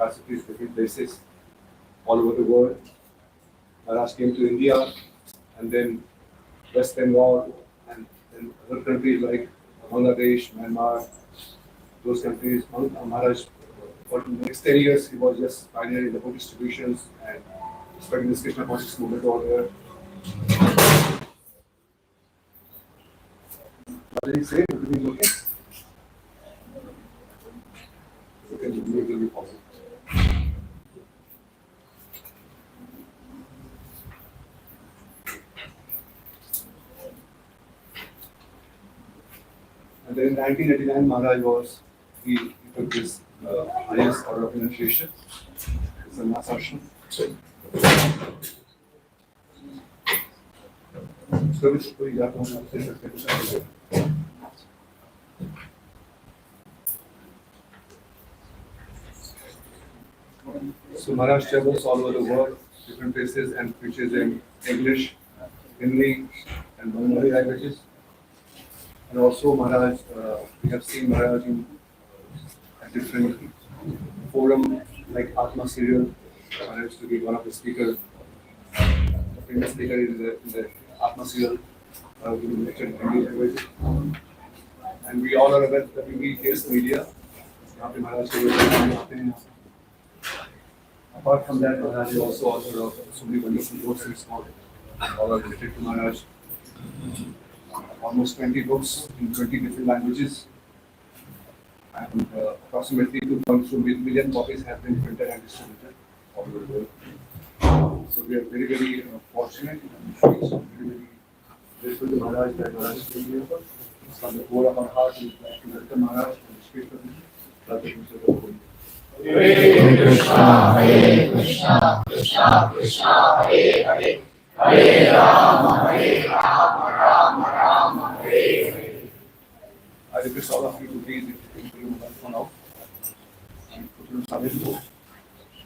capacities, different places all over the world. Maharaj came to India and then West Bengal and then other countries like Bangladesh, Myanmar, those countries. Maharaj, for the next 10 years, he was just pioneering the book distributions and spreading this Krishna consciousness movement over there. What did he say? Everything okay? Okay, it will be possible. And then in 1989, Maharaj he took this highest order of initiation. It's a mass ashram. So Maharaj travels all over the world, different places, and preaches in English, Hindi, and Bengali languages. And also Maharaj, we have seen Maharaj in a different forum like Atma serial. Maharaj used to be one of the speakers, the famous speaker in the Atma serial, giving lecture in Hindi language. And we all are aware that we face media. Maharaj apart from that, Maharaj is also author of so many wonderful books and small, all are related to Maharaj. Almost 20 books in 20 different languages, and approximately 2.2 million copies have been printed and distributed all over the world. So we are very, very fortunate and very, very grateful to Maharaj that Maharaj came here. From the core of our heart, we would like to welcome Maharaj and speak for him. Hare Krishna, Hare Krishna, Krishna Krishna, Hare Hare, Hare Rama, Rama Rama, Hare Hare. I request all of you to please take your mobile phone out and put your silent mode.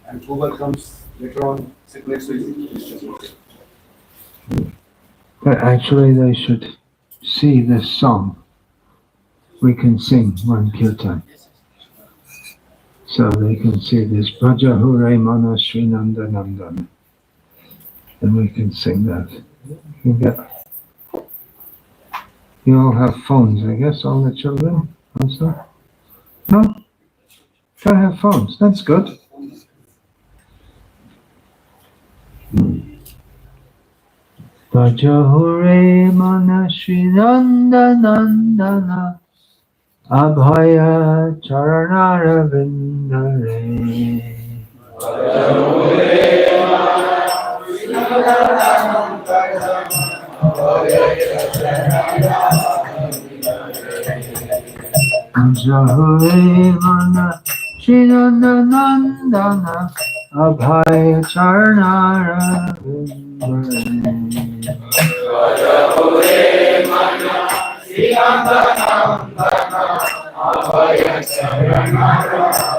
And whoever comes later on, sit next to you, please just watch. But actually, they should see this song. We can sing one kirtan. So they can see this Braja Hure Mana Srinanda Nandana. And we can sing that. You all have phones, I guess, all the children also? No? Don't have phones, that's good. Braja Hure Mana Srinanda Nandana Abhaya Charanara Vindare. Jahure Mana Srinanda Nandana Abhaya Charanara Vindare. Jahure Mana Srinanda Nandana Abhaya Charanara Vindare.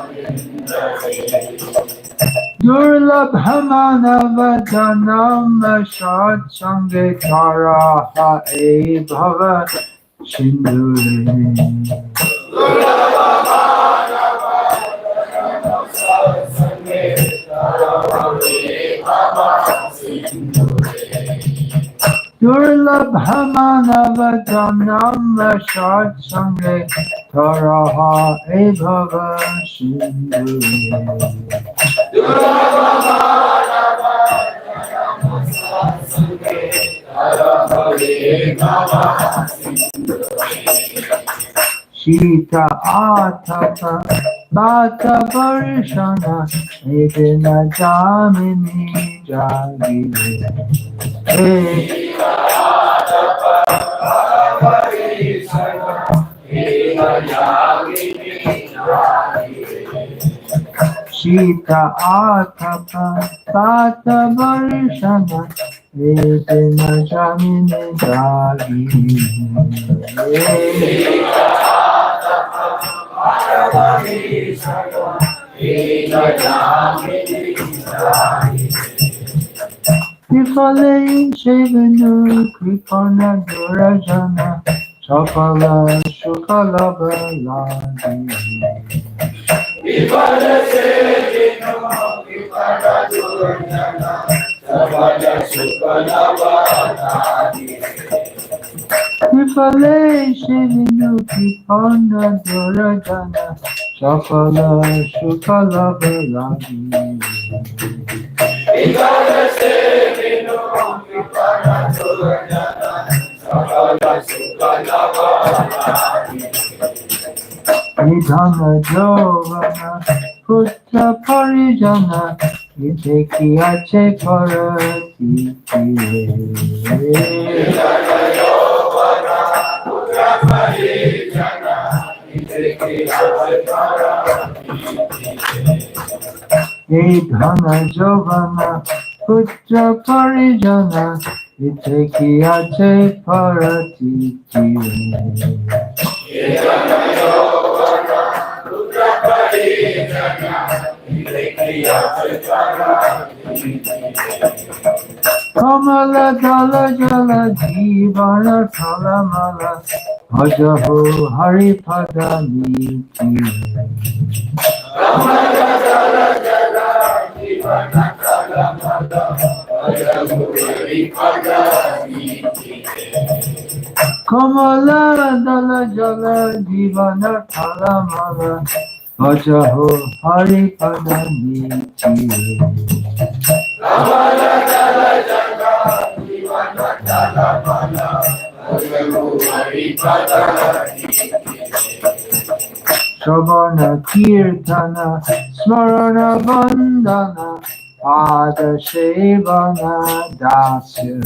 Durlabhamana vadanam shat sange karaha e bhava sindhure. Durlabhamana vadanam shat sange karaha e bhava sindhure. Durlabhamana vadanam shat sange karaha e bhava sindhure. Shita atapa bata varshana edina jamini jagire. Shita atapa bata varshana edina jamini jagire. Shita atapa bata varshana edina jamini jagire. Vifale Shevanu Kripana Durajana Chapala Shukala Baladi. Vifale Vifale Shivinuti Panda Durajana Sakala Shukala Velagi Nidhana Jovana Putra Parijana Vitekiache Parati Nidhana Jovana Putra Parijana Vitekiache Parati Kamala Dala Jala Jivana Talamala Bhajaho Haripada Niti Kamala Dala Jala Jivana Talamala Bhajaho Haripada Niti Kamala Dala Jala Jivana Talamala Bhajaho Haripada Niti Kamala Dala Jala Jivana Talamala Bhajaho Haripada Niti Shravana Kirtana Smarana Vandana Pada Shevana Dasya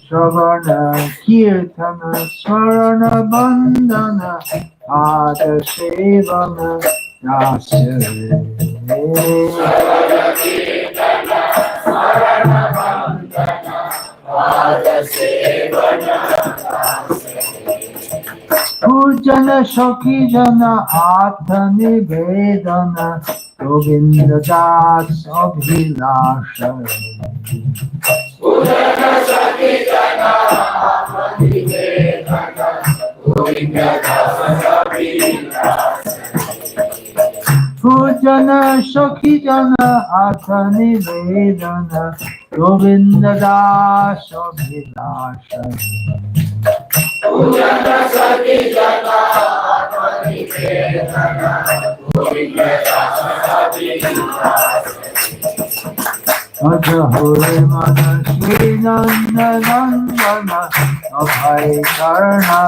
Shravana Kirtana Smarana Vandana Pada Shevana Dasya Shravana Kirtana Smarana Vandana Pada Shevana Dasya Pujana Shaki Jana Atani Vedana Govinda Das Abhilasha Pujana Shaki Jana Atani Vedana Govinda Das Abhilasha Pujana Shaki Jana Atani Vedana Govinda Das Abhilasha Pujana Shaki Jana Atani Vedana Govinda Das Abhilasha Ajahore Mana Shri Nanda Nandana Abhay Karna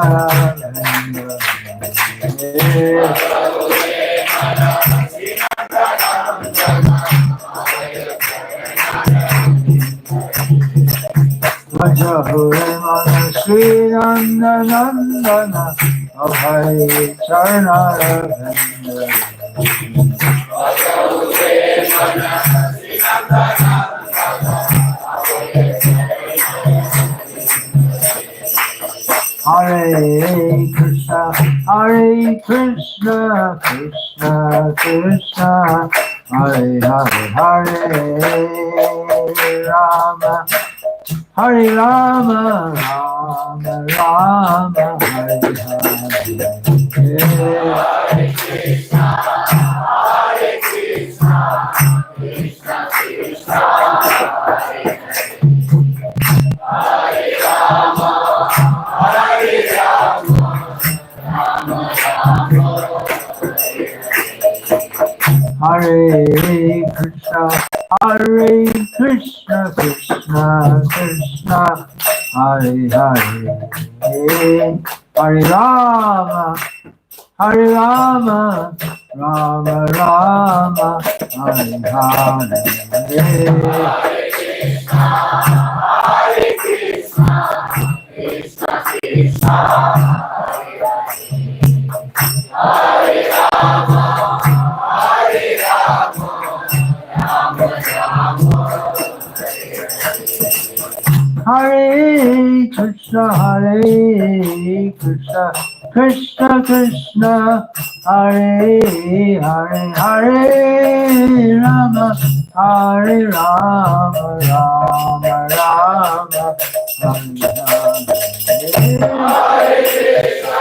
Ajahore Mana Shri Nanda Nandana Abhay Charna Hare Krishna, Hare Krishna, Krishna Krishna, Hare Hare, Hare Rama, Hare Rama, Rama Rama, Hare Hare. Hare Krishna, Hare Krishna, Krishna Krishna, Hare Hare Rama. Hare Rama, Rama Rama, Hare Krishna, Hare Krishna, Krishna Krishna, Hare Hare, Hare Rama, Hare Rama, Rama Rama, Hare Hare. Hare Krishna, Hare Krishna. Krishna Krishna, Hare Rama, Hare Rama, Rama Rama, Hare Krishna, Hare Krishna, Krishna Krishna, Hare Hare, Hare Rama, Hare Rama, Rama Rama, Hare Hare. Hare Krishna,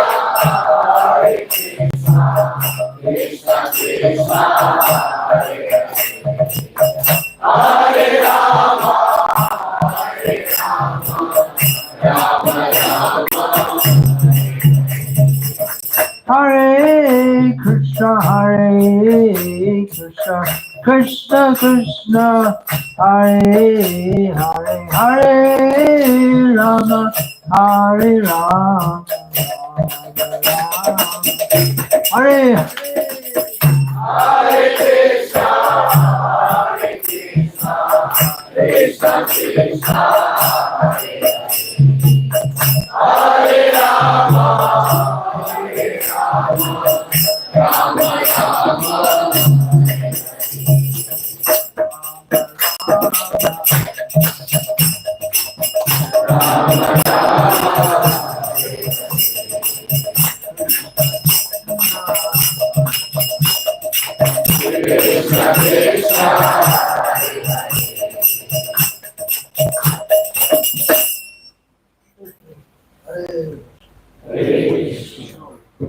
Hare Krishna, Hare Krishna, Krishna Krishna, Hare Hare, Hare Rama, Hare Rama, Hare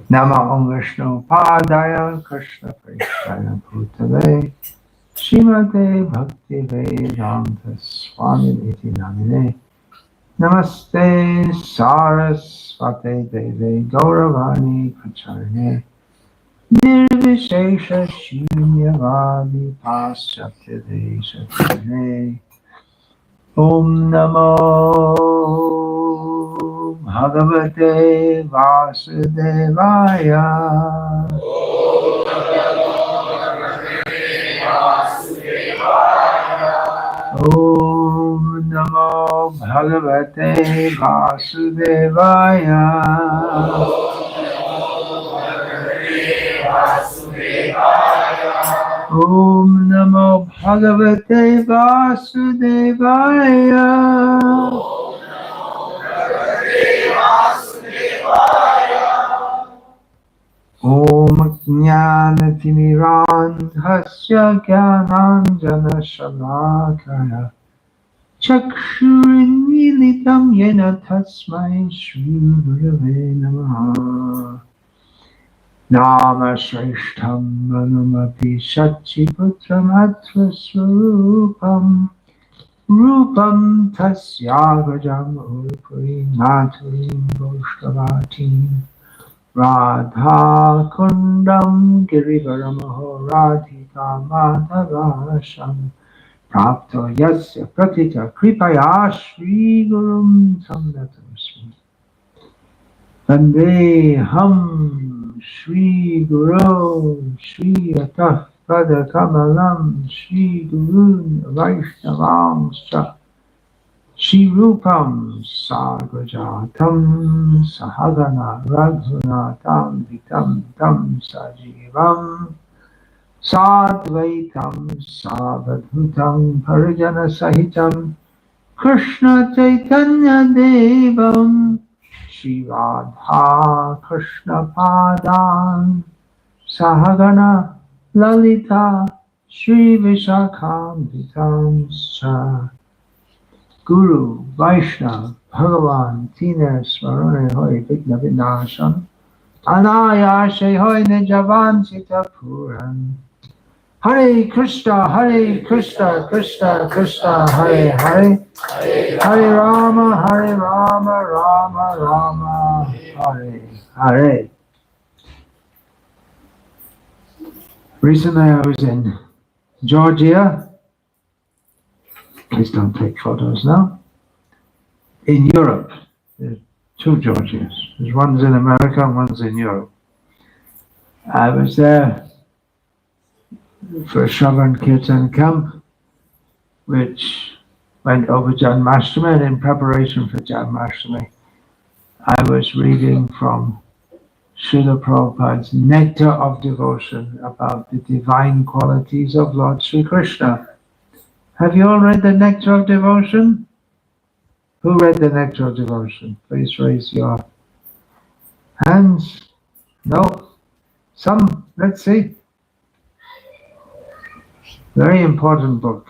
Nama Om Vishnu Padaya Krishna Prishaya Bhutale Srimate Bhakti Vedanta Swami Iti Namine Namaste Saraswate Deve Gauravani Pracharine Nirvishesha Shunyavadi Paschatya Desha Om Namo Bhagavate Vasudevaya Om Namo Bhagavate Vasudevaya Om Namo Bhagavate Vasudevaya Om Jnanatimiraandhasya Jnananjana Shalakaya Chakshurmilitam Yena Tasmai Shri Gurave Namaha Nama Shrishtam Manumapi Shachiputram Atra Swarupam Rupam Tasyagajam Urpuri Maturim Vaishnavatim Radha Kundam Girivaramaho Radhika Madhavasham Prapto Yasya Pratita Kripaya Shri Gurum Samnatam Vandeham Shri Guru Shri Atah Pada Kamalam Shri Gurun Vaishnavamscha Shri Rupam Sagrajatam Sahagana Raghunatam Vitam Tam Sajivam Sadvaitam Savadhutam Parijana Sahitam Krishna Chaitanya Devam Shri Radha Krishna Padan Sahagana Lalita Shri Vishakam Vitam Sa Guru Vaishnav Bhagavan Tina Smarane Hoy Vigna Vinasham Anayashe Hoy Nijavan Sita Puran Hare Krishna Krishna Krishna Hare Hare Hare Rama Rama Rama Hare Hare. Recently I was in Georgia. Please don't take photos now. In Europe, there are two Georgias. There's one's in America and one's in Europe. I was there for a Shravan Kirtan camp, which went over Janmashtami, and in preparation for Janmashtami, I was reading from Srila Prabhupada's Nectar of Devotion about the divine qualities of Lord Sri Krishna. Have you all read the Nectar of Devotion? Who read the Nectar of Devotion? Please raise your hands. No? Some? Let's see. Very important book.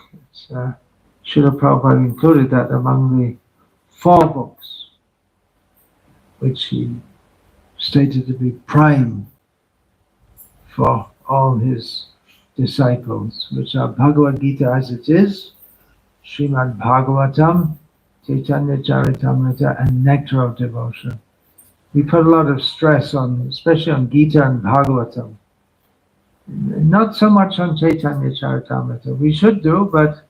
Srila Prabhupada included that among the 4 books which he stated to be prime for all his disciples, which are Bhagavad Gita as it is, Srimad Bhagavatam, Chaitanya Charitamrita, and Nectar of Devotion. We put a lot of stress on, especially on Gita and Bhagavatam. Not so much on Chaitanya Charitamrita. We should do, but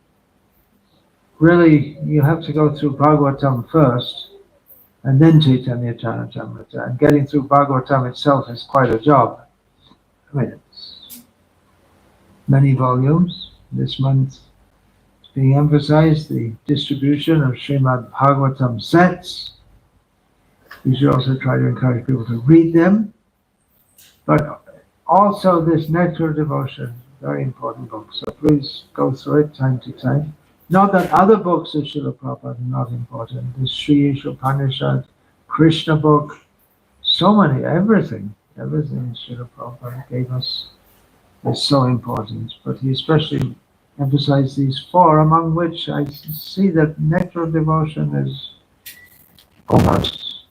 really you have to go through Bhagavatam first, and then Chaitanya Charitamrita. And getting through Bhagavatam itself is quite a job. I mean, it's many volumes. This month it's being emphasized the distribution of Srimad Bhagavatam sets. We should also try to encourage people to read them. But also this Nectar of Devotion, very important book. So please go through it time to time. Not that other books of Srila Prabhupada are not important. The Sri Upanishad, Krishna book, so many, everything Srila Prabhupada gave us is so important. But he especially emphasized these four, among which I see that Nectar of Devotion is almost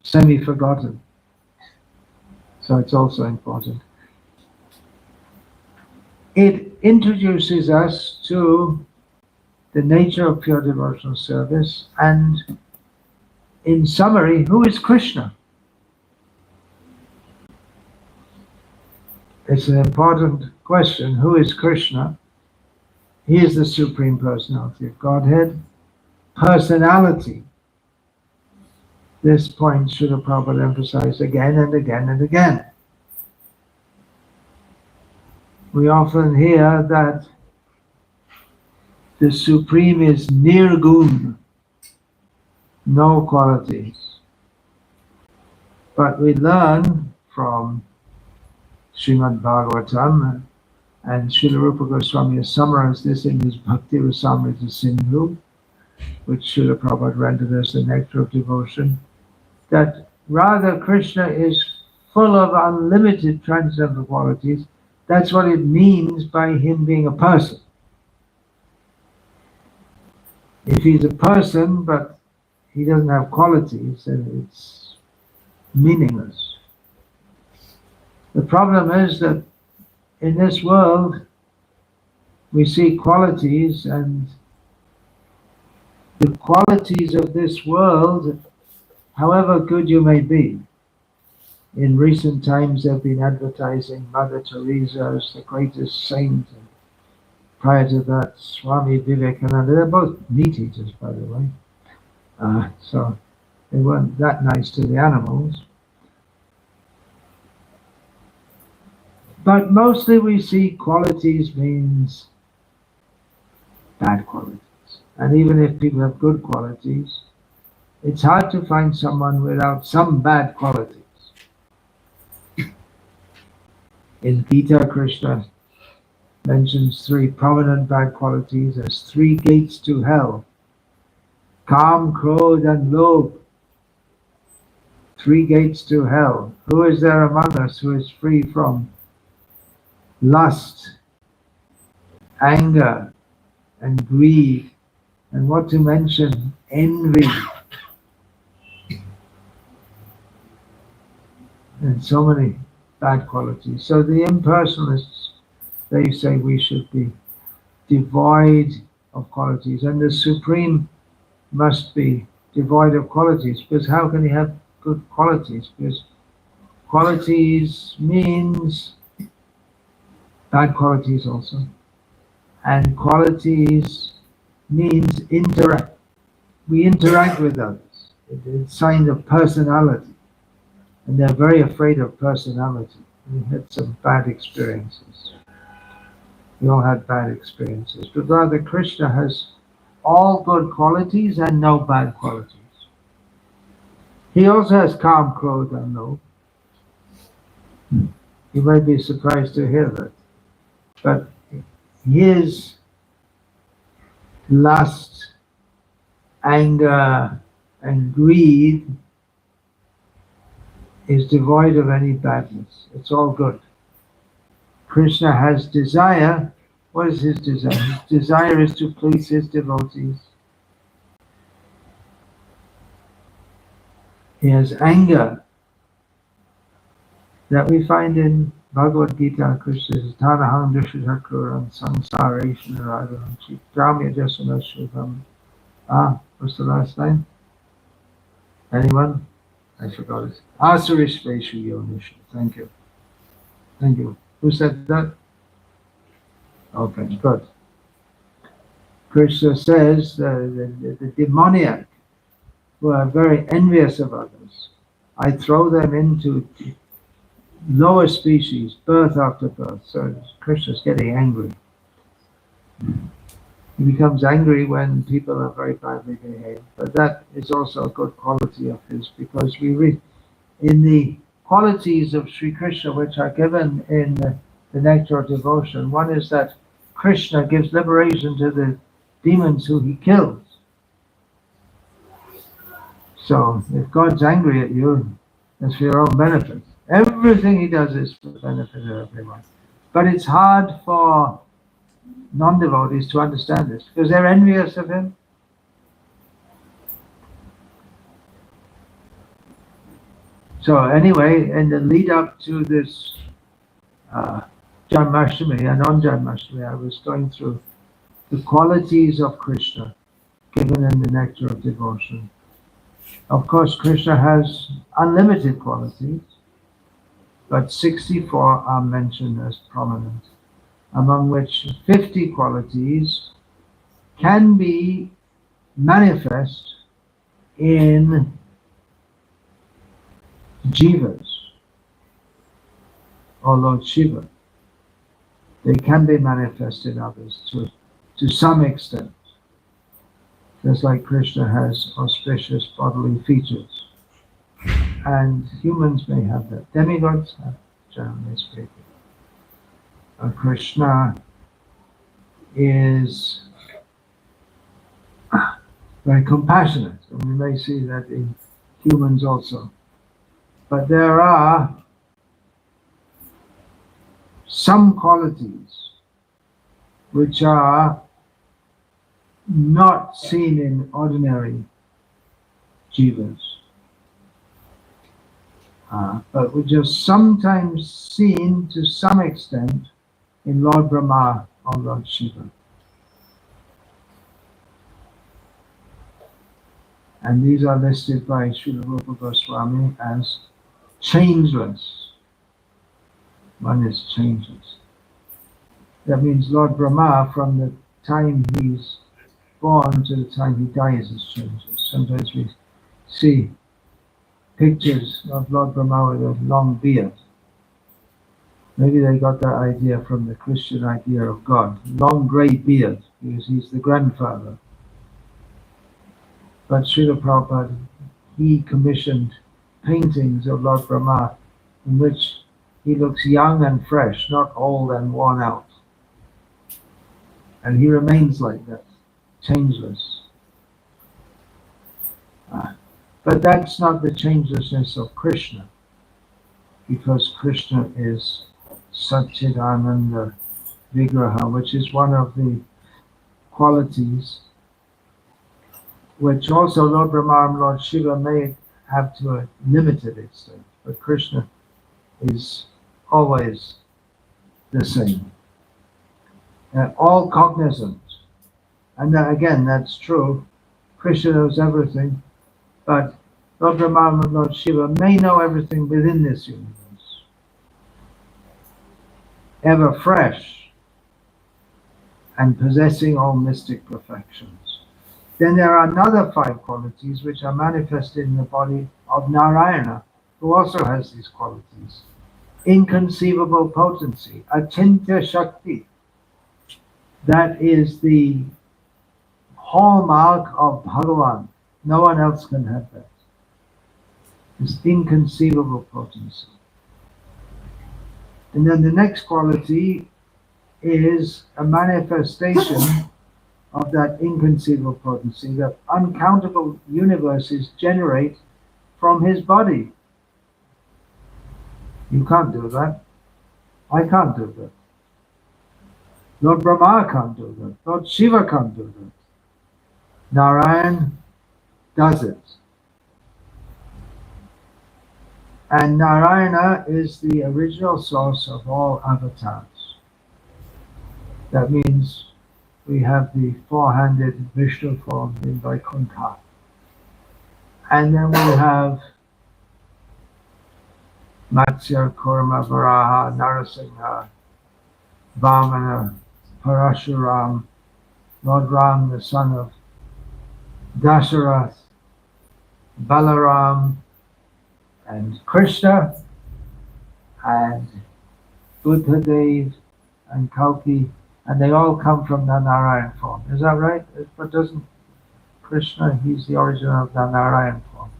semi-forgotten. So it's also important. It introduces us to the nature of pure devotional service, and in summary, who is Krishna? It's an important question. Who is Krishna? He is the Supreme Personality of Godhead. Personality. This point Srila Prabhupada emphasized again and again and again. We often hear that the Supreme is nirgun, no qualities. But we learn from Srimad Bhagavatam, and Srila Rupa Goswami has summarized this in his Bhakti Rasamrita Sindhu, which Srila Prabhupada rendered as the Nectar of Devotion, that Radha Krishna is full of unlimited transcendental qualities. That's what it means by him being a person. If he's a person, but he doesn't have qualities, then it's meaningless. The problem is that in this world, we see qualities, and the qualities of this world, however good you may be. In recent times, they've been advertising Mother Teresa as the greatest saint. And prior to that, Swami Vivekananda. They're both meat eaters, by the way. So they weren't that nice to the animals. But mostly we see qualities means bad qualities. And even if people have good qualities, it's hard to find someone without some bad qualities. In Gita, Krishna mentions three prominent bad qualities as three gates to hell. Kam, Krodh, and Lobh. Three gates to hell. Who is there among us who is free from lust, anger, and greed, and what to mention, envy, and so many bad qualities. So the impersonalists, they say we should be devoid of qualities, and the Supreme must be devoid of qualities, because how can he have good qualities? Because qualities means bad qualities also, and qualities means interact. We interact with others. It's a sign of personality, and they're very afraid of personality. We had some bad experiences. We all had bad experiences, but rather Krishna has all good qualities and no bad qualities. He also has Kam, Krodh, and Lobh. You might be surprised to hear that. But his lust, anger, and greed is devoid of any badness. It's all good. Krishna has desire. What is his desire? His desire is to please his devotees. He has anger that we find in Bhagavad Gita, Krishna says, Tanaham Dushakuram Samsaration Radhanam Chitramya Jasana Shubham. What's the last line? Anyone? I forgot it. Asurish Veshu Yonishu. Thank you. Thank you. Who said that? Okay, good. Krishna says the demoniac who are very envious of others, I throw them into lower species, birth after birth. So Krishna's getting angry. He becomes angry when people are very badly behaved. But that is also a good quality of his, because we read in the qualities of Sri Krishna which are given in the Nectar of Devotion, one is that Krishna gives liberation to the demons who he kills. So if God's angry at you, it's for your own benefit. Everything he does is for the benefit of everyone. But it's hard for non-devotees to understand this, because they're envious of him. So anyway, in the lead up to this Janmashtami and on Janmashtami, I was going through the qualities of Krishna given in the Nectar of Devotion. Of course, Krishna has unlimited qualities, but 64 are mentioned as prominent, among which 50 qualities can be manifest in jivas or Lord Shiva. They can be manifested in others to some extent. Just like Krishna has auspicious bodily features. And humans may have that. Demigods have, generally speaking. Krishna is very compassionate, and we may see that in humans also. But there are some qualities which are not seen in ordinary jivas, but which are sometimes seen to some extent in Lord Brahma or Lord Shiva. And these are listed by Srila Rupa Goswami as changeless. One is changeless. That means Lord Brahma, from the time he's born to the time he dies, is changeless. Sometimes we see pictures of Lord Brahma with a long beard. Maybe they got that idea from the Christian idea of God. Long grey beard, because he's the grandfather. But Srila Prabhupada, he commissioned paintings of Lord Brahma in which he looks young and fresh, not old and worn out. And he remains like that, changeless. But that's not the changelessness of Krishna, because Krishna is Satchidananda Vigraha, which is one of the qualities which also Lord Brahma and Lord Shiva may have to a limited extent, but Krishna is always the same. All cognizant. And again, that's true. Krishna knows everything, but Lord Brahma and Lord Shiva may know everything within this universe. Ever fresh and possessing all mystic perfections. Then there are another 5 qualities which are manifested in the body of Narayana, who also has these qualities. Inconceivable potency, Achintya Shakti. That is the hallmark of Bhagavan. No one else can have that. This inconceivable potency. And then the next quality is a manifestation of that inconceivable potency, that uncountable universes generate from his body. You can't do that. I can't do that. Lord Brahma can't do that. Lord Shiva can't do that. Narayan does it. And Narayana is the original source of all avatars. That means we have the four-handed Vishnu form in Vaikuntha. And then we have Matsya, Kurma, Varaha, Narasimha, Vamana, Parashuram, Lord Ram, the son of Dasarath, Balaram, and Krishna, and Buddhadev, and Kalki, and they all come from the Narayan form. Is that right? But doesn't Krishna, he's the origin of the Narayan form.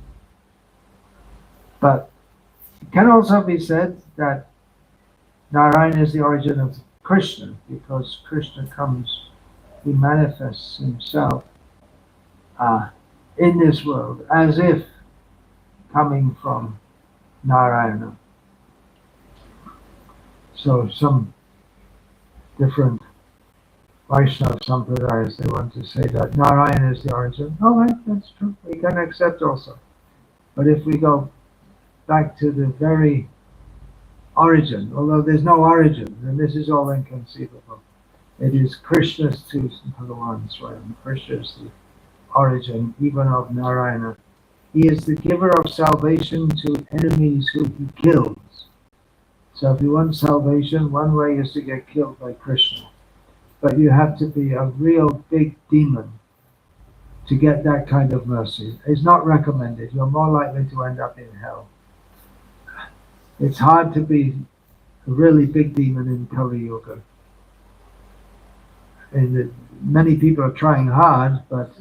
But it can also be said that Narayan is the origin of Krishna, because Krishna comes, he manifests himself in this world as if coming from Narayana. So some different Vaishnava Sampradayas, they want to say that Narayan is the origin. All right, that's true. We can accept also. But if we go back to the very origin, although there's no origin, then this is all inconceivable. It is Krishna's to Bhagavan Swami. Krishna is the origin even of Narayana. He is the giver of salvation to enemies who he kills. So if you want salvation, one way is to get killed by Krishna. But you have to be a real big demon to get that kind of mercy. It's not recommended. You're more likely to end up in hell. It's hard to be a really big demon in Kali Yuga. And many people are trying hard, but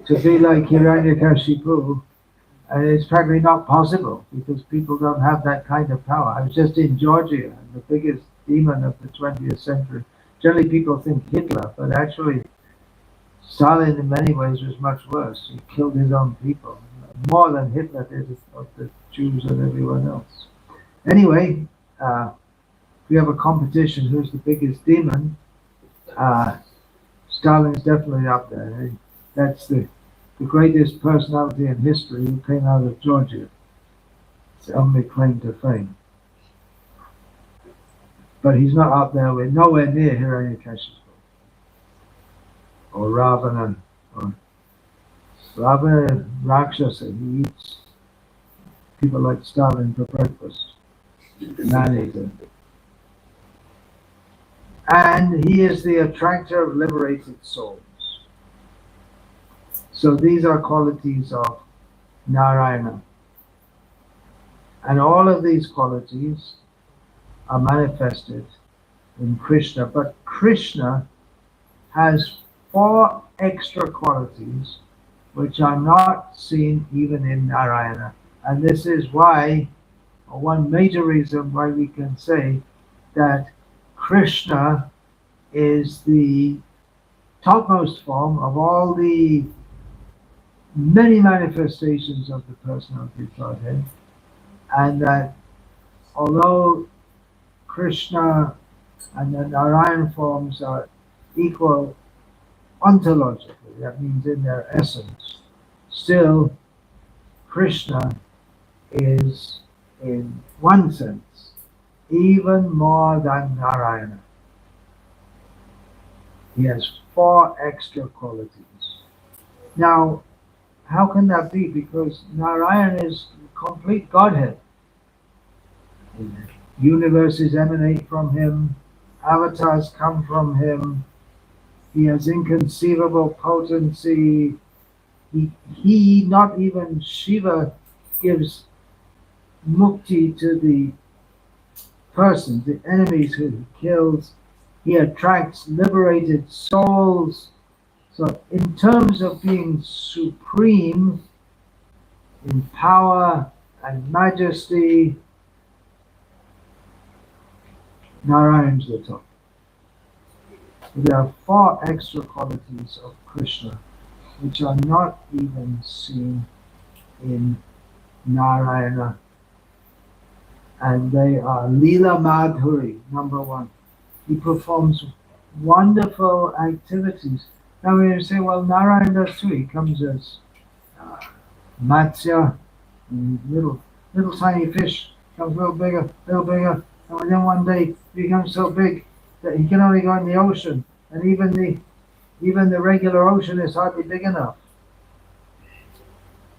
to be like Hiranyakashipu, it's practically not possible because people don't have that kind of power. I was just in Georgia, and the biggest demon of the 20th century. Generally, people think Hitler, but actually, Stalin in many ways was much worse. He killed his own people, more than Hitler did of the Jews and everyone else. Anyway, we have a competition who's the biggest demon. Stalin's definitely up there. That's the greatest personality in history who came out of Georgia. It's the only claim to fame. But he's not up there with nowhere near Hiranyakashipu or Ravana or Ravana Rakshasa. He eats people like Stalin for breakfast. Man-eater. And he is the attractor of liberated souls. So these are qualities of Narayana. And all of these qualities are manifested in Krishna. But Krishna has 4 extra qualities which are not seen even in Narayana. And this is why, or one major reason why we can say that Krishna is the topmost form of all the many manifestations of the personality of Godhead, and that although Krishna and the Narayan forms are equal ontologically, that means in their essence, still Krishna is, in one sense, even more than Narayana. He has 4 extra qualities. Now, how can that be? Because Narayan is complete Godhead. Universes emanate from him, avatars come from him, he has inconceivable potency. He, not even Shiva, gives mukti to the person, the enemies who he kills. He attracts liberated souls. So in terms of being supreme in power and majesty, Narayan's the top. There are 4 extra qualities of Krishna which are not even seen in Narayana. And they are Leela Madhuri, number 1. He performs wonderful activities. Now we say, well, Narayan does too. He comes as Matsya, little little tiny fish becomes a little bigger, and then one day he becomes so big that he can only go in the ocean, and even the regular ocean is hardly big enough.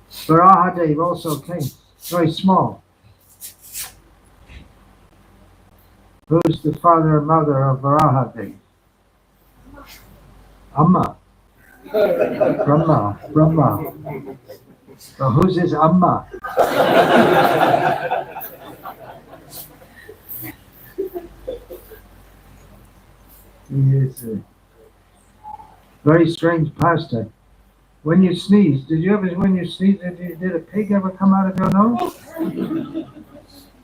Varahadev also came, very small. Who's the father and mother of Varahadev? Amma. Brahma. So who's his Amma? It's a very strange pastime. When you sneeze, when you sneeze, did a pig ever come out of your nose?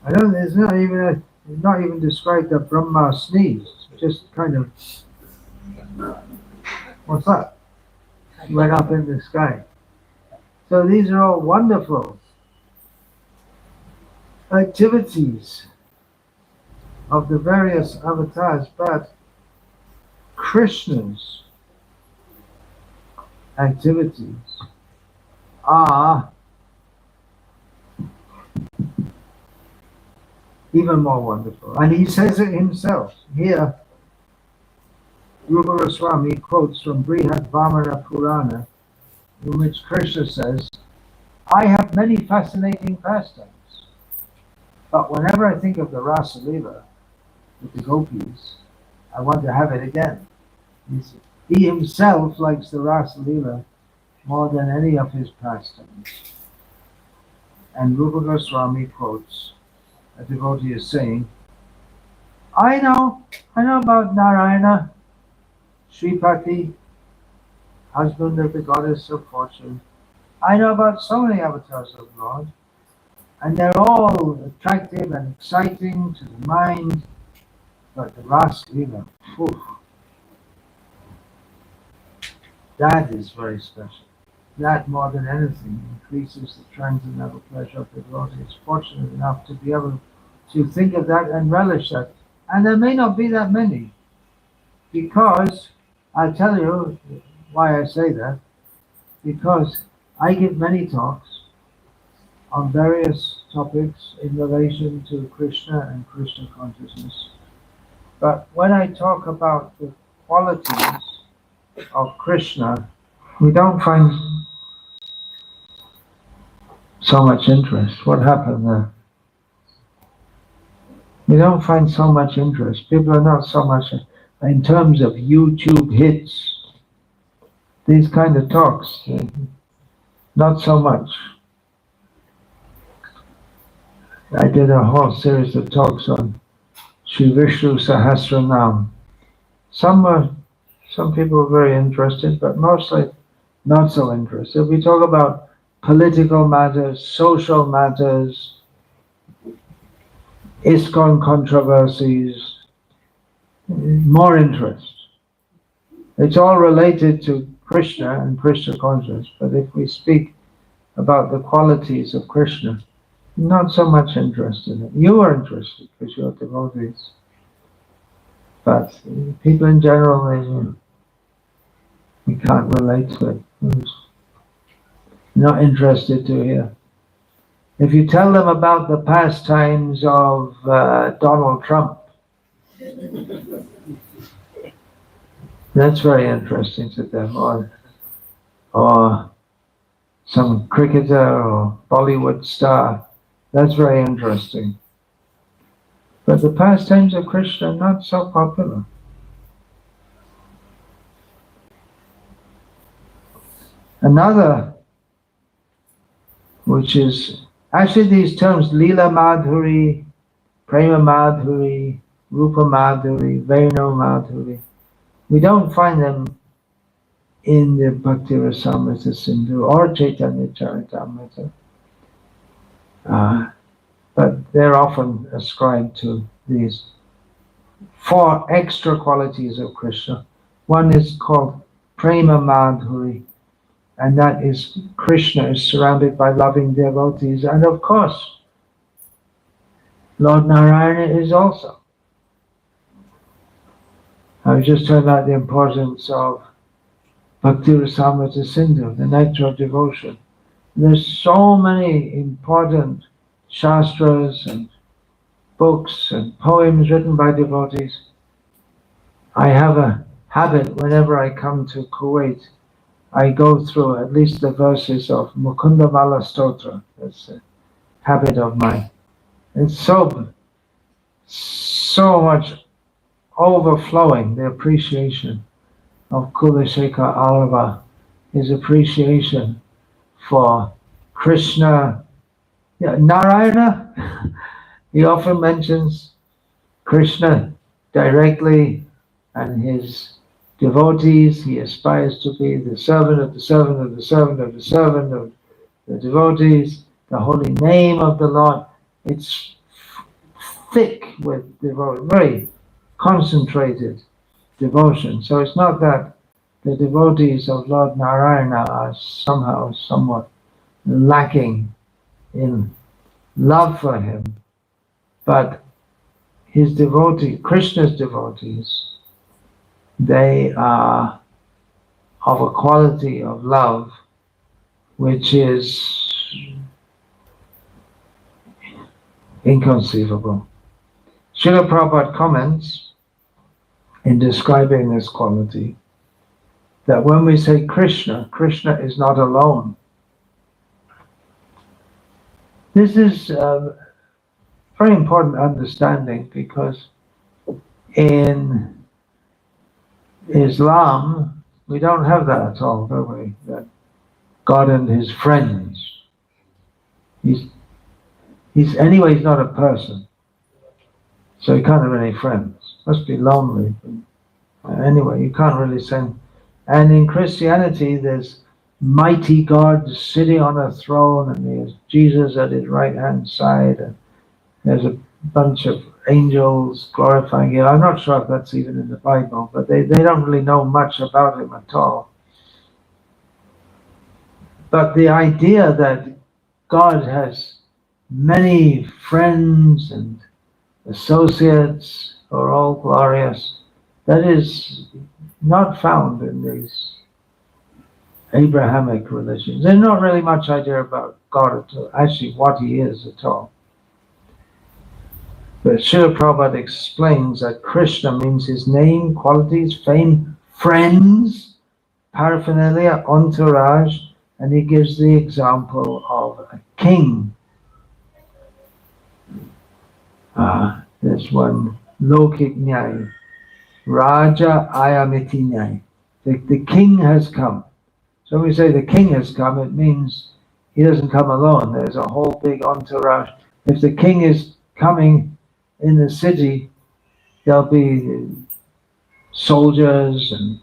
I don't, it's not even described that Brahma sneezed, just kind of, what's that? Went up in the sky. So these are all wonderful activities of the various avatars, but Krishna's activities are even more wonderful. And he says it himself. Here, Rupa Goswami quotes from Brihad Vamana Purana, in which Krishna says, I have many fascinating pastimes, but whenever I think of the Rasa Leela with the gopis, I want to have it again. He himself likes the Rasa Leela more than any of his pastimes. And Rupa Goswami quotes a devotee is saying, I know about Narayana, Sripati, husband of the goddess of fortune. I know about so many avatars of Lord, and they're all attractive and exciting to the mind, but the Rasa Leela, that is very special. That, more than anything, increases the transcendental pleasure of the devotee. Is fortunate enough to be able to think of that and relish that. And there may not be that many, because I'll tell you why I say that. Because I give many talks on various topics in relation to Krishna and Krishna consciousness. But when I talk about the qualities of Krishna, we don't find so much interest. What happened there? We don't find so much interest. People are not so much, in terms of YouTube hits, these kind of talks, not so much. I did a whole series of talks on Sri Vishnu Sahasranam. Some people were very interested, but mostly not so interested. We talk about political matters, social matters, ISKCON controversies, more interest. It's all related to Krishna and Krishna consciousness, but if we speak about the qualities of Krishna, not so much interest in it. You are interested because you're devotees, but people in general, we can't relate to it. Not interested to hear. If you tell them about the pastimes of Donald Trump, that's very interesting to them, or some cricketer or Bollywood star, that's very interesting. But the pastimes of Krishna are not so popular. Another, which is, actually these terms, Leela Madhuri, Prema Madhuri, Rupa Madhuri, Venu Madhuri, we don't find them in the Bhakti Rasamrita Sindhu or Chaitanya Charitamrita. But they're often ascribed to these 4 extra qualities of Krishna. One is called Prema Madhuri, and that is Krishna is surrounded by loving devotees, and of course, Lord Narayana is also. I was just talking about the importance of Bhakti Rasamrita Sindhu, the nectar of devotion. There's so many important shastras and books and poems written by devotees. I have a habit whenever I come to Kuwait, I go through at least the verses of Mukunda Mala Stotra. That's a habit of mine. It's so much overflowing, the appreciation of Kulashekar Alva, his appreciation for Krishna, Narayana. He often mentions Krishna directly and his devotees. He aspires to be the servant of the servant of the servant of the servant of the devotees, the holy name of the Lord. It's thick with devotion, very concentrated devotion. So it's not that the devotees of Lord Narayana are somehow somewhat lacking in love for him, but his devotees, Krishna's devotees, they are of a quality of love which is inconceivable. Srila Prabhupada comments in describing this quality that when we say Krishna, Krishna is not alone. This is a very important understanding because in Islam, we don't have that at all, do we? That God and his friends. He's anyway, he's not a person. So he can't have any friends. Must be lonely. Anyway, you can't really send. And in Christianity, there's mighty God sitting on a throne, and there's Jesus at his right hand side, and there's a bunch of angels glorifying him. I'm not sure if that's even in the Bible, but they don't really know much about him at all. But the idea that God has many friends and associates who are all glorious, that is not found in these Abrahamic religions. There's not really much idea about God at all, actually what he is at all. But Srila Prabhupada explains that Krishna means his name, qualities, fame, friends, paraphernalia, entourage, and he gives the example of a king. There's one, Lokik Nyai, Raja Ayamiti Nyai. The king has come. So when we say the king has come, it means he doesn't come alone. There's a whole big entourage. If the king is coming in the city, there'll be soldiers and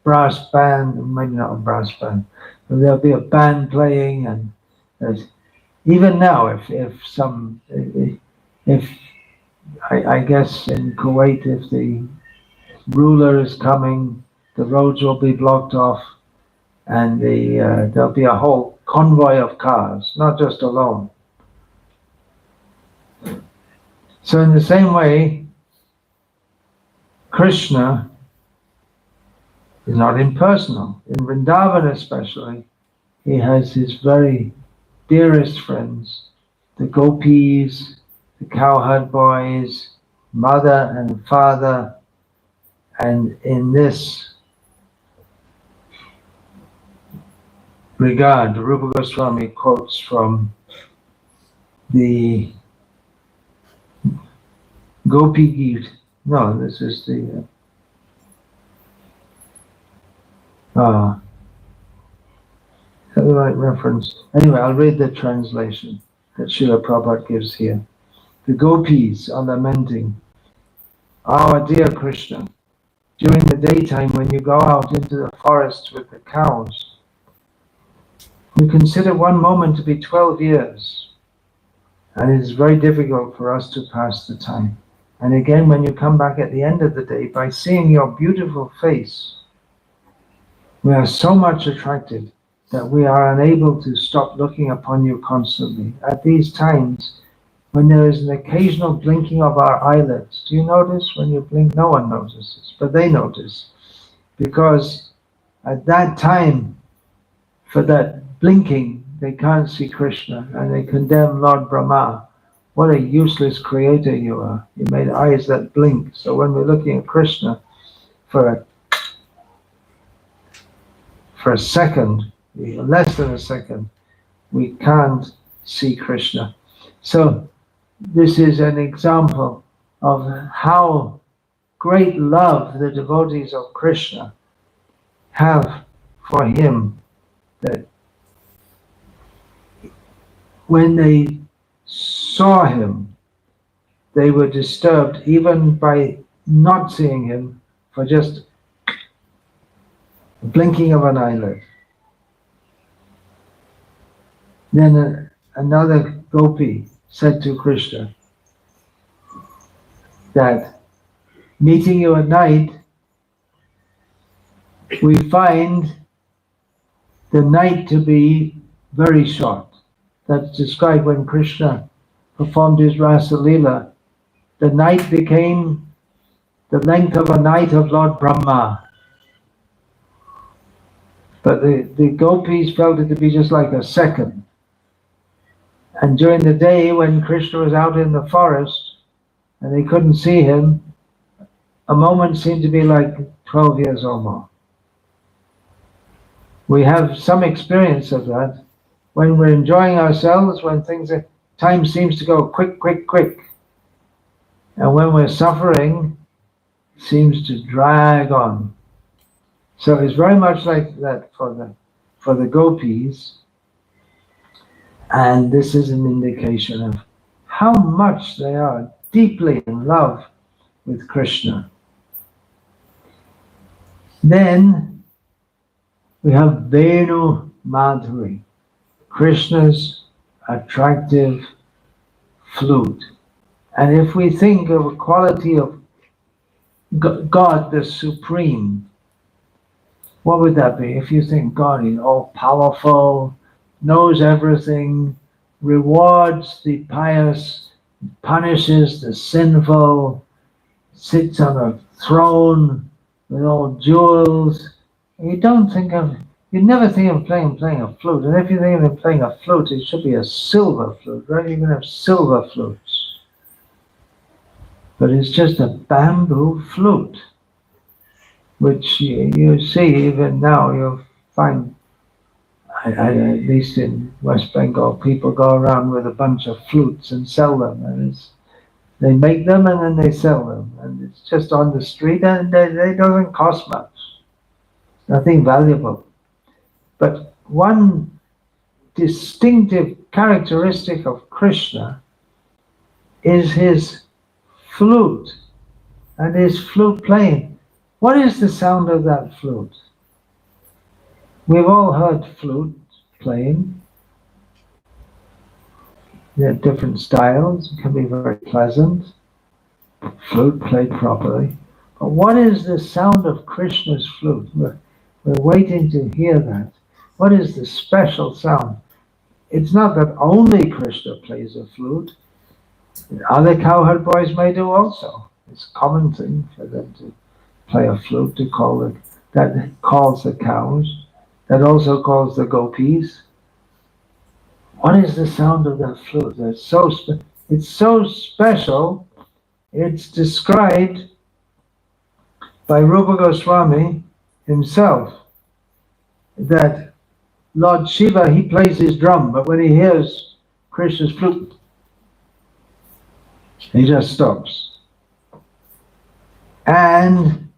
brass band, maybe not a brass band, but there'll be a band playing, and even now, if I guess in Kuwait, if the ruler is coming, the roads will be blocked off, and there'll be a whole convoy of cars, not just alone. So in the same way, Krishna is not impersonal. In Vrindavan especially, he has his very dearest friends, the gopis, the cowherd boys, mother and father, and in this regard, Rupa Goswami quotes from the Gopi Gita. No, this is the the right reference. Anyway, I'll read the translation that Srila Prabhupada gives here. The gopis are lamenting, "Our dear Krishna, during the daytime when you go out into the forest with the cows, we consider one moment to be 12 years, and it is very difficult for us to pass the time. And again, when you come back at the end of the day, by seeing your beautiful face, we are so much attracted that we are unable to stop looking upon you constantly. At these times, when there is an occasional blinking of our eyelids, do you notice when you blink? No one notices, but they notice. Because at that time, for that blinking, they can't see Krishna, and they condemn Lord Brahma what a useless creator you are. You made eyes that blink. So when we're looking at Krishna for a second, less than a second, we can't see Krishna. So this is an example of how great love the devotees of Krishna have for him, that when they saw him, they were disturbed even by not seeing him for just a blinking of an eyelid. Then another gopi said to Krishna that meeting you at night, we find the night to be very short. That's described when Krishna performed his Rasa Leela. The night became the length of a night of Lord Brahma. But the gopis felt it to be just like a second. And during the day, when Krishna was out in the forest and they couldn't see him, a moment seemed to be like 12 years or more. We have some experience of that. When we're enjoying ourselves, when time seems to go quick, quick, quick. And when we're suffering, it seems to drag on. So it's very much like that for the gopis. And this is an indication of how much they are deeply in love with Krishna. Then we have Venu Madhuri, Krishna's attractive flute. And if we think of a quality of God, the Supreme, what would that be? If you think God is all powerful, knows everything, rewards the pious, punishes the sinful, sits on a throne with all jewels, you'd never think of him playing a flute. And if you think of him playing a flute, it should be a silver flute, right? You can have silver flutes. But it's just a bamboo flute, which you see even now. You'll find, at least in West Bengal, people go around with a bunch of flutes and sell them. And they make them and then they sell them. And it's just on the street, and they doesn't cost much. Nothing valuable. But one distinctive characteristic of Krishna is his flute and his flute playing. What is the sound of that flute? We've all heard flute playing. There are different styles. It can be very pleasant. Flute played properly. But what is the sound of Krishna's flute? We're waiting to hear that. What is the special sound? It's not that only Krishna plays a flute. Other cowherd boys may do also. It's a common thing for them to play a flute, that calls the cows, that also calls the gopis. What is the sound of that flute? It's so special. It's described by Rupa Goswami himself that Lord Shiva, he plays his drum, but when he hears Krishna's flute, he just stops. And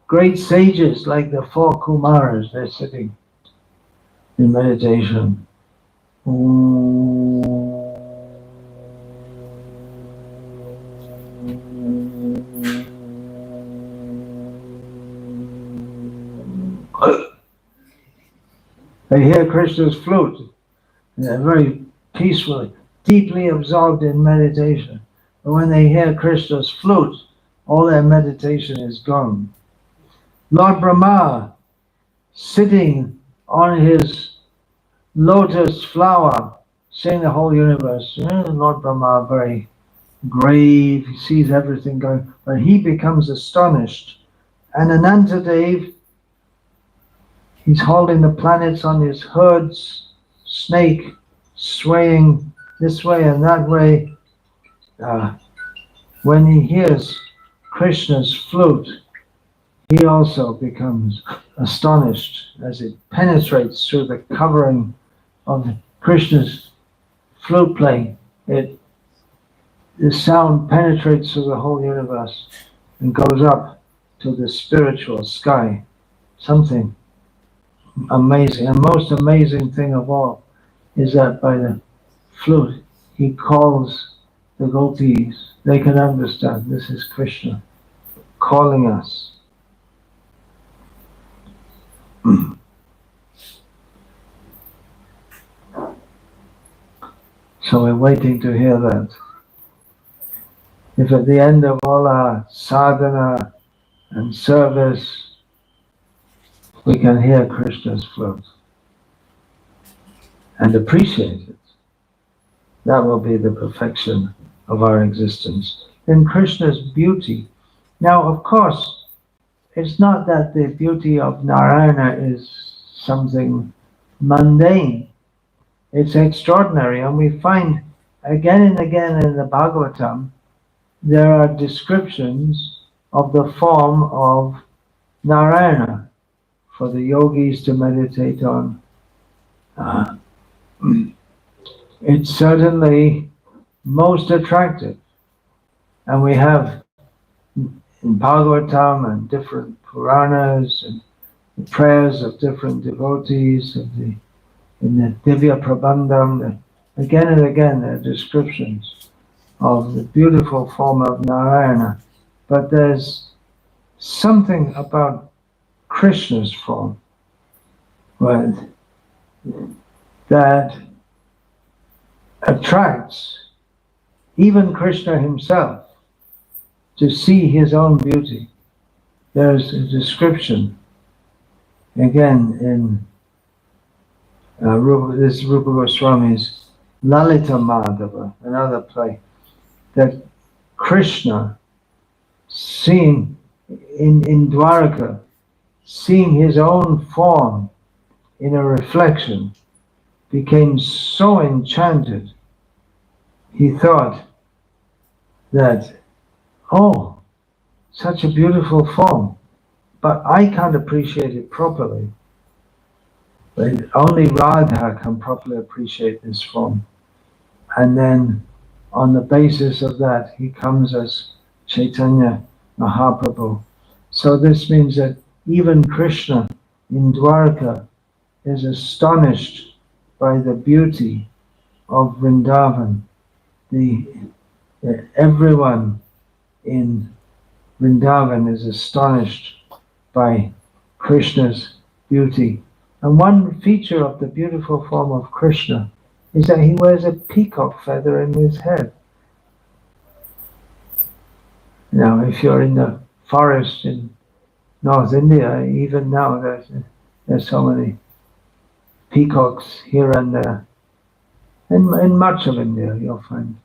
great sages like the four Kumaras, they're sitting in meditation. They hear Krishna's flute, and they're very peacefully, deeply absorbed in meditation. But when they hear Krishna's flute, all their meditation is gone. Lord Brahma, sitting on his lotus flower, seeing the whole universe. Lord Brahma, very grave, he sees everything going, but he becomes astonished. And Anantadev, he's holding the planets on his hoods, snake swaying this way and that way, when he hears Krishna's flute, he also becomes astonished as it penetrates through the covering of Krishna's flute playing. The sound penetrates through the whole universe and goes up to the spiritual sky. Something amazing. And most amazing thing of all is that by the flute, he calls the gopis. They can understand this is Krishna calling us. So we're waiting to hear that. If at the end of all our sadhana and service, we can hear Krishna's flute and appreciate it, that will be the perfection of our existence. Then Krishna's beauty. Now, of course, it's not that the beauty of Narayana is something mundane. It's extraordinary, and we find again and again in the Bhagavatam, there are descriptions of the form of Narayana for the yogis to meditate on. It's certainly most attractive. And we have in Bhagavatam and different Puranas and the prayers of different devotees in the Divya Prabandham, again and again there are descriptions of the beautiful form of Narayana. But there's something about Krishna's form that attracts even Krishna himself to see his own beauty. There's a description again in this Rupa Goswami's Lalita Madhava, another play, that Krishna, seeing in Dwaraka, seeing his own form in a reflection, became so enchanted, he thought that, oh, such a beautiful form, but I can't appreciate it properly. But only Radha can properly appreciate this form. And then on the basis of that, he comes as Chaitanya Mahaprabhu. So this means that even Krishna in Dwarka is astonished by the beauty of Vrindavan. Everyone in Vrindavan is astonished by Krishna's beauty. And one feature of the beautiful form of Krishna is that he wears a peacock feather in his head. Now, if you're in the forest in North India, even now there's so many peacocks here and there. In much of India, you'll find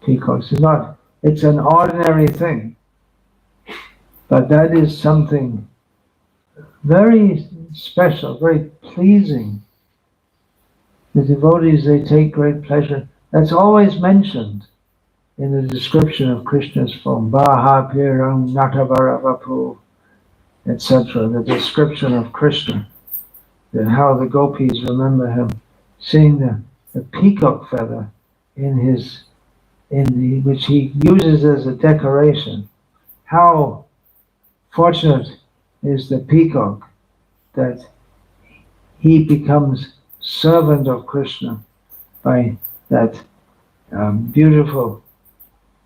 peacocks. It's an ordinary thing, but that is something very special, very pleasing. The devotees, they take great pleasure. That's always mentioned in the description of Krishna's form. Baha Pirang Natavaravapu, etc. The description of Krishna, that how the gopis remember him, seeing the peacock feather which he uses as a decoration. How fortunate is the peacock that he becomes servant of Krishna by that beautiful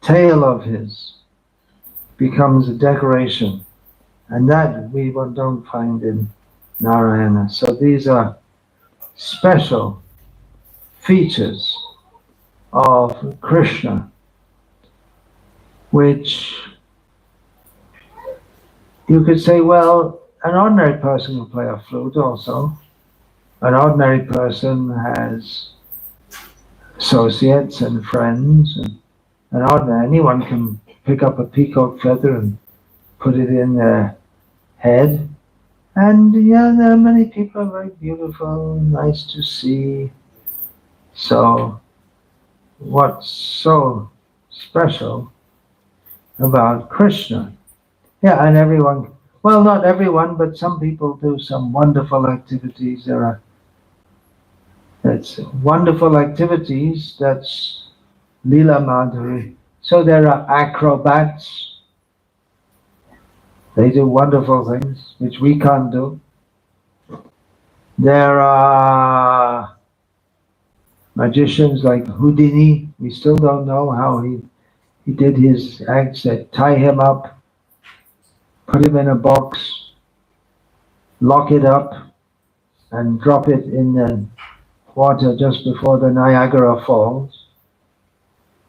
tail of his becomes a decoration, and that we don't find in Narayana. So these are special features of Krishna, which you could say, well, an ordinary person will play a flute also. An ordinary person has associates and friends, and anyone can pick up a peacock feather and put it in their head. And yeah, there are many people who are very beautiful, nice to see. So what's so special about Krishna. Yeah, and everyone, well, not everyone, but some people do some wonderful activities. That's wonderful activities, that's Leela Madhuri. So there are acrobats, they do wonderful things, which we can't do. There are magicians like Houdini, we still don't know how he did his acts that tie him up, put him in a box, lock it up, and drop it in the water just before the Niagara Falls.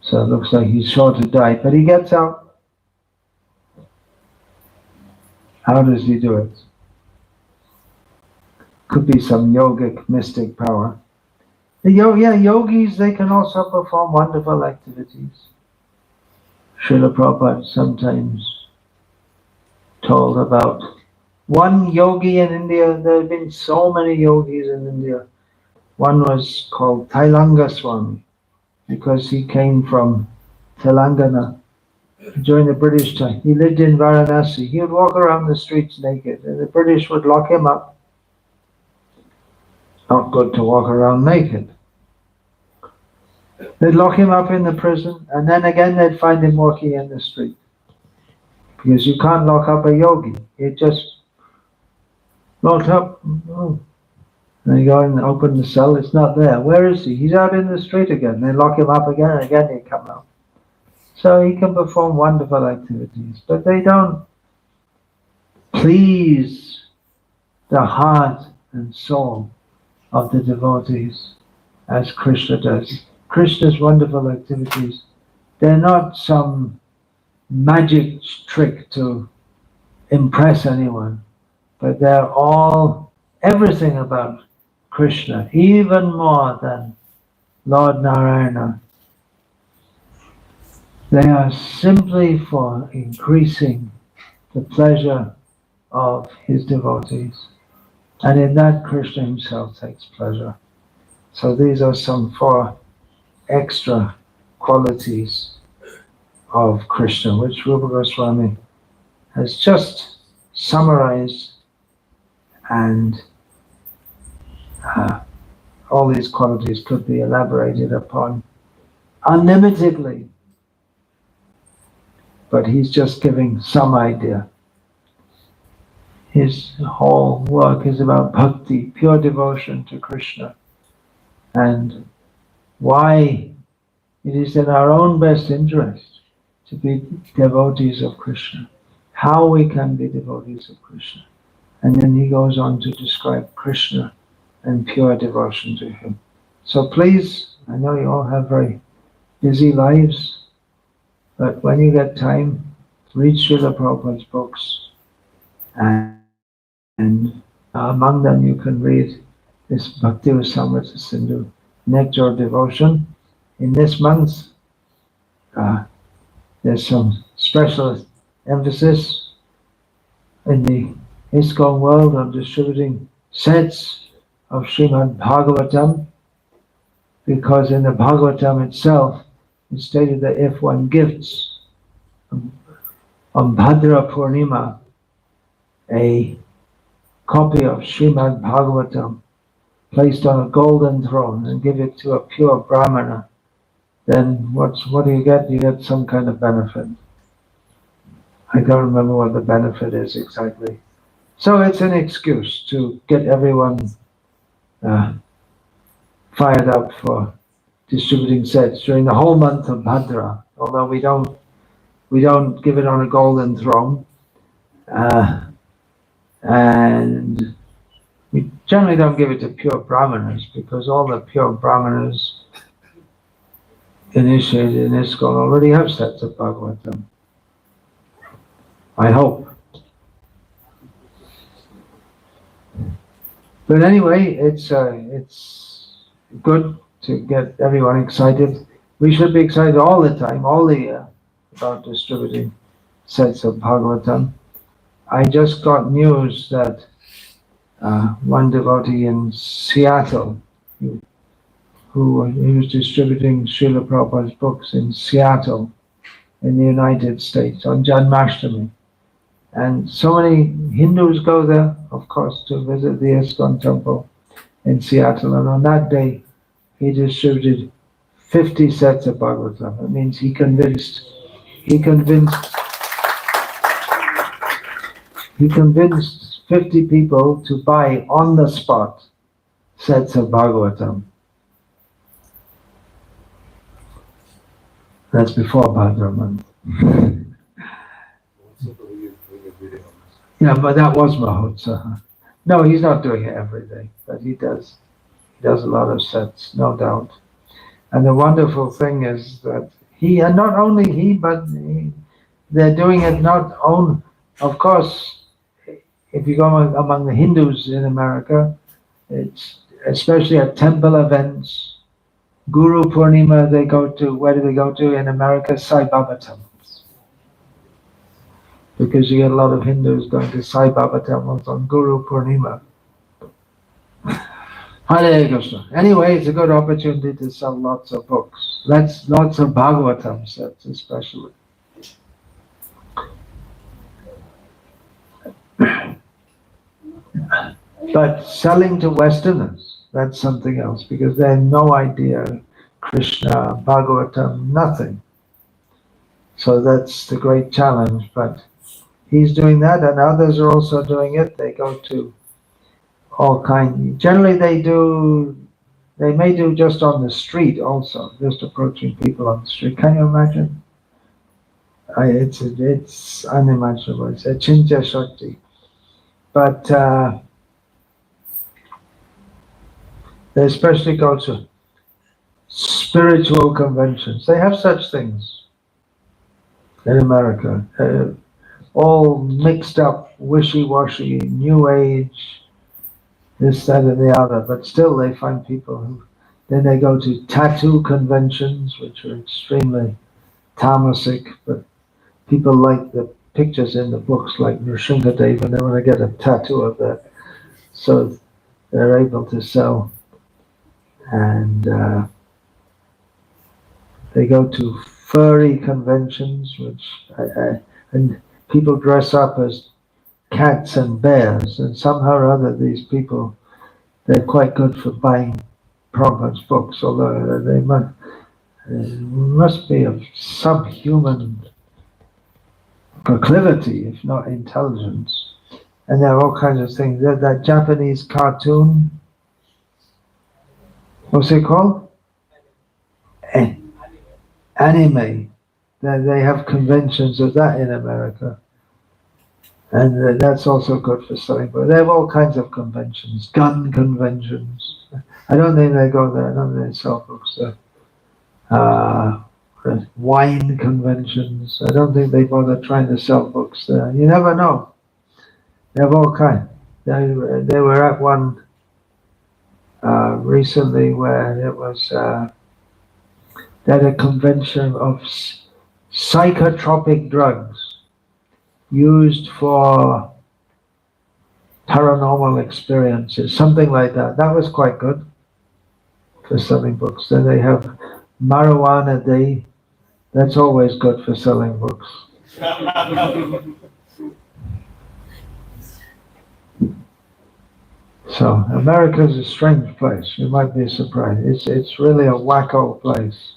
So it looks like he's sure to die, but he gets out. How does he do it? Could be some yogic mystic power. Yogis, they can also perform wonderful activities. Srila Prabhupada sometimes told about one yogi in India. There have been so many yogis in India. One was called Tailanga Swami, because he came from Telangana during the British time. He lived in Varanasi. He would walk around the streets naked, and the British would lock him up. Not good to walk around naked. They'd lock him up in the prison, and then again they'd find him walking in the street. Because you can't lock up a yogi. He just locked up. Oh. And they go and open the cell, it's not there. Where is he? He's out in the street again. They lock him up again, and again he come out. So he can perform wonderful activities, but they don't please the heart and soul of the devotees as Krishna does. Krishna's wonderful activities, they're not some magic trick to impress anyone, but they're all, everything about Krishna, even more than Lord Narayana. They are simply for increasing the pleasure of his devotees. And in that, Krishna himself takes pleasure. So these are some 4 extra qualities of Krishna, which Rupa Goswami has just summarized, and all these qualities could be elaborated upon unlimitedly, but he's just giving some idea. His whole work is about bhakti, pure devotion to Krishna, and why it is in our own best interest to be devotees of Krishna, how we can be devotees of Krishna. And then he goes on to describe Krishna and pure devotion to him. So please, I know you all have very busy lives, but when you get time, read Srila Prabhupada's books, and among them you can read this Bhakti Rasamrita Sindhu, Nectar of Devotion. In this month, there's some special emphasis in the ISKCON world on distributing sets of Srimad Bhagavatam, because in the Bhagavatam itself, it's stated that if one gifts on Bhadra Purnima a copy of Srimad Bhagavatam placed on a golden throne and give it to a pure Brahmana, then what do you get? You get some kind of benefit. I don't remember what the benefit is exactly. So it's an excuse to get everyone fired up for distributing sets during the whole month of Bhadra. Although we don't give it on a golden throne, and we generally don't give it to pure Brahmanas, because all the pure Brahmanas initiated in ISKCON already have sets of Bhagavatam. I hope. But anyway, it's good to get everyone excited. We should be excited all the time, all the year, about distributing sets of Bhagavatam. I just got news that one devotee in Seattle, who was distributing Srila Prabhupada's books in Seattle, in the United States on Janmashtami. And so many Hindus go there, of course, to visit the ISKCON temple in Seattle. And on that day, he distributed 50 sets of Bhagavatam. It means he convinced 50 people to buy on the spot sets of Bhagavatam. That's before Bhadra month. Yeah, but that was Mahotsav. No, he's not doing it every day, but he does. He does a lot of sets, no doubt. And the wonderful thing is that he, and not only he, but they're doing it not only, of course, if you go among the Hindus in America, it's especially at temple events, Guru Purnima, they go to, where do they go to in America? Sai Baba temples. Because you get a lot of Hindus going to Sai Baba temples on Guru Purnima. Hare Krishna. Anyway, it's a good opportunity to sell lots of books. Lots of Bhagavatam sets especially. But selling to Westerners, that's something else, because they have no idea Krishna, Bhagavatam, nothing. So that's the great challenge, but he's doing that, and others are also doing it. They go to all kinds. Generally they may do just on the street also, just approaching people on the street. Can you imagine? It's unimaginable. It's a Chinta Shakti. But they especially go to spiritual conventions. They have such things in America. All mixed up, wishy-washy, new age, this, that, and the other. But still they find people who, then they go to tattoo conventions, which are extremely tamasic, but people like the pictures in the books like Nrsimhadev, and they want to get a tattoo of that. So they're able to sell. And they go to furry conventions, which and people dress up as cats and bears, and somehow or other these people, they're quite good for buying Prabhupada's books, although they must be of subhuman proclivity, if not intelligence. And there are all kinds of things. That Japanese cartoon, what's it called? Anime. They have conventions of that in America. And that's also good for selling books. They have all kinds of conventions, gun conventions. I don't think they go there. I don't think they sell books there. Wine conventions. I don't think they bother trying to sell books there. You never know. They have all kinds. They were at one recently where it was they had a convention of psychotropic drugs used for paranormal experiences, something like that. That was quite good for selling books. Then they have Marijuana Day. That's always good for selling books. So America's a strange place. You might be surprised. It's really a wacko place.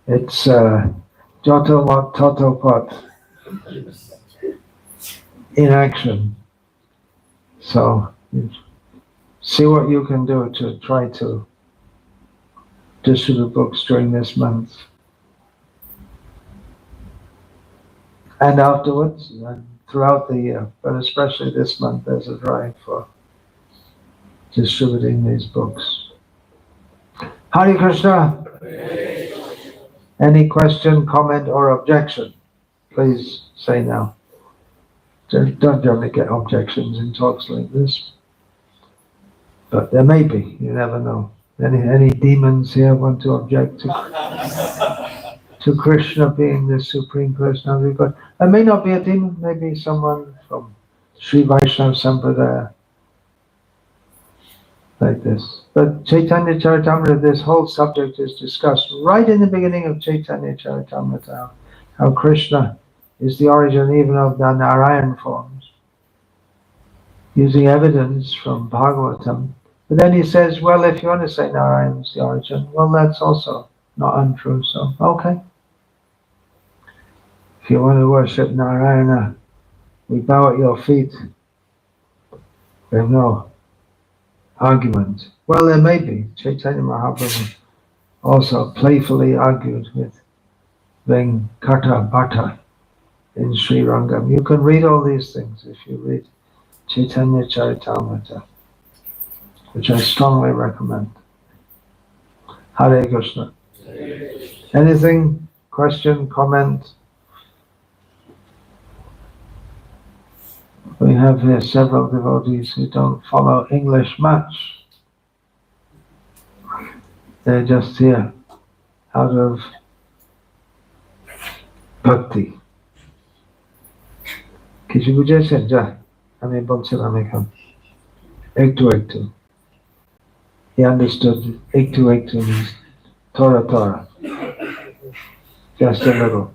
It's Jotobot Totopot in action. So see what you can do to try to distribute books during this month. And afterwards, and throughout the year, but especially this month, there's a drive for distributing these books. Hare Krishna. Any question, comment, or objection? Please say now. Don't generally get objections in talks like this, but there may be. You never know. Any demons here want to object to Krishna being the supreme personality of God? There may not be a demon. Maybe someone from Sri Vaishnava Sampradaya. Like this. But Chaitanya Charitamrita, this whole subject is discussed right in the beginning of Chaitanya Charitamrita. how Krishna is the origin even of the Narayan forms, using evidence from Bhagavatam. But then he says, well, if you want to say Narayan is the origin, well, that's also not untrue. So, okay. If you want to worship Narayana, we bow at your feet. We have no argument. Well, there may be. Chaitanya Mahaprabhu also playfully argued with Venkata Bhatta in Sri Rangam. You can read all these things if you read Chaitanya Charitamrita, which I strongly recommend. Hare Krishna. Anything? Question? Comment? We have here several devotees who don't follow English much. They're just here out of Bhakti. কিছু বুঝেছেন যা আমি বলছিলাম এখন একটু একটু. He understood ektu means Torah. Just a little.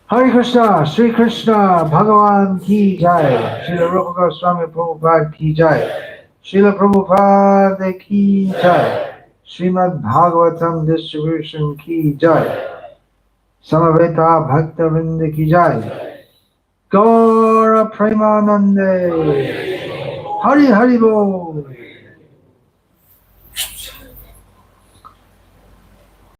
Hare Krishna, Sri Krishna, Bhagavan ki jai, Srila Rupa Goswami Prabhupada ki jai, Srila Prabhupada ki jai, Srimad Bhagavatam distribution ki jai, Samaveta Bhakta Vrinda ki jai, Gaura Premanande, Hari Hari Bol.